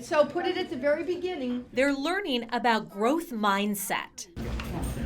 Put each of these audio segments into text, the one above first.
So put it at the very beginning. They're learning about growth mindset.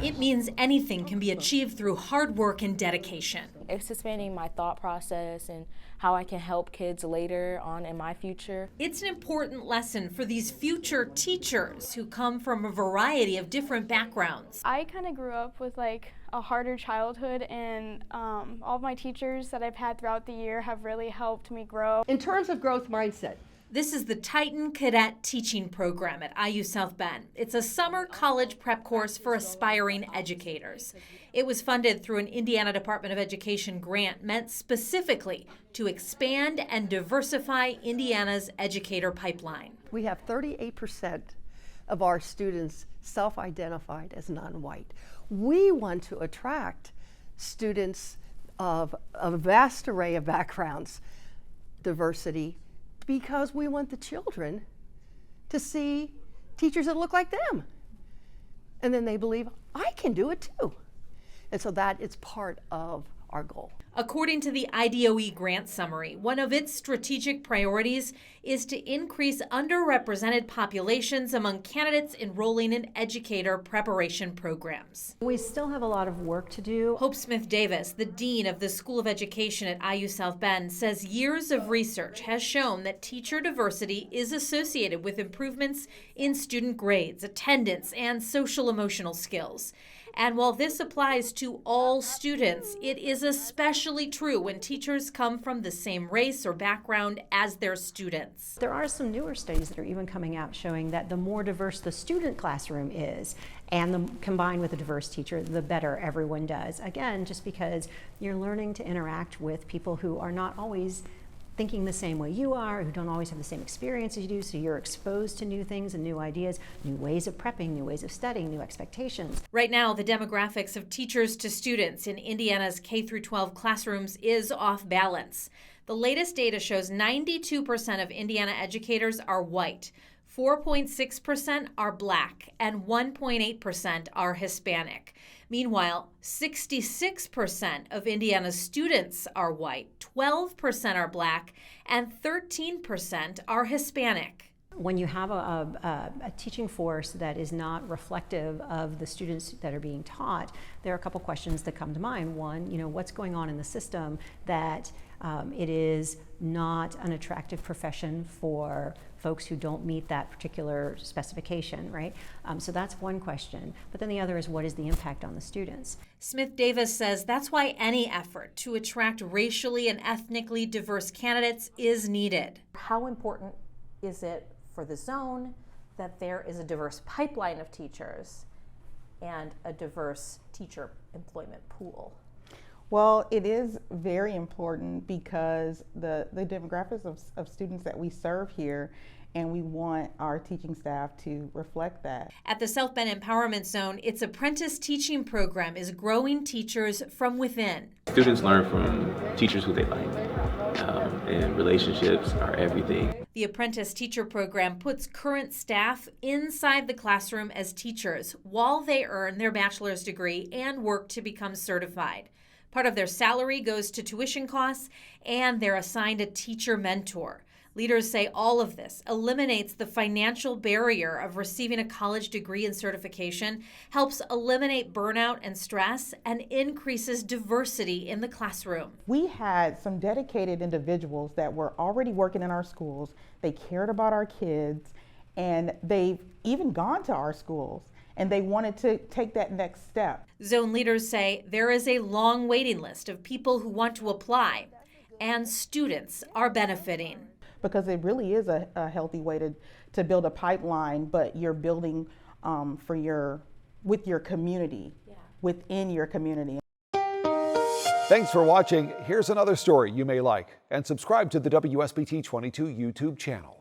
It means anything can be achieved through hard work and dedication. It's expanding my thought process and how I can help kids later on in my future. It's an important lesson for these future teachers who come from a variety of different backgrounds. I kind of grew up with like a harder childhood, and all of my teachers that I've had throughout the year have really helped me grow. In terms of growth mindset, This is the Titan Cadet Teaching Program at IU South Bend. It's a summer college prep course for aspiring educators. It was funded through an Indiana Department of Education grant meant specifically to expand and diversify Indiana's educator pipeline. we have 38% of our students self-identified as non-white. We want to attract students of a vast array of backgrounds, diversity, because we want the children to see teachers that look like them. And then they believe, I can do it too. And so that is part of our goal. According to the IDOE grant summary, one of its strategic priorities is to increase underrepresented populations among candidates enrolling in educator preparation programs. We still have a lot of work to do. Hope Smith-Davis, the dean of the School of Education at IU South Bend, says years of research has shown that teacher diversity is associated with improvements in student grades, attendance, and social-emotional skills. And while this applies to all students, it is especially true when teachers come from the same race or background as their students. There are some newer studies that are even coming out showing that the more diverse the student classroom is, and combined with a diverse teacher, the better everyone does. Again, just because you're learning to interact with people who are not always thinking the same way you are, who don't always have the same experience as you do, so you're exposed to new things and new ideas, new ways of prepping, new ways of studying, new expectations. Right now, the demographics of teachers to students in Indiana's K-12 classrooms is off balance. The latest data shows 92% of Indiana educators are white, 4.6% are Black, and 1.8% are Hispanic. Meanwhile, 66% of Indiana's students are white, 12% are Black, and 13% are Hispanic. When you have a teaching force that is not reflective of the students that are being taught, there are a couple questions that come to mind. One, what's going on in the system that it is not an attractive profession for folks who don't meet that particular specification, right? So that's one question. But then the other is, what is the impact on the students? Smith-Davis says that's why any effort to attract racially and ethnically diverse candidates is needed. How important is it for the zone that there is a diverse pipeline of teachers and a diverse teacher employment pool? Well, it is very important because the demographics of students that we serve here, and we want our teaching staff to reflect that. At the South Bend Empowerment Zone, its apprentice teaching program is growing teachers from within. Students learn from teachers who they like, and relationships are everything. The apprentice teacher program puts current staff inside the classroom as teachers while they earn their bachelor's degree and work to become certified. Part of their salary goes to tuition costs, and they're assigned a teacher mentor. Leaders say all of this eliminates the financial barrier of receiving a college degree and certification, helps eliminate burnout and stress, and increases diversity in the classroom. We had some dedicated individuals that were already working in our schools. They cared about our kids, and they've even gone to our schools, and they wanted to take that next step. Zone leaders say there is a long waiting list of people who want to apply, and students are benefiting. Because it really is a healthy way to build a pipeline, but you're building with your community, within your community. Thanks for watching. Here's another story you may like, and subscribe to the WSBT 22 YouTube channel.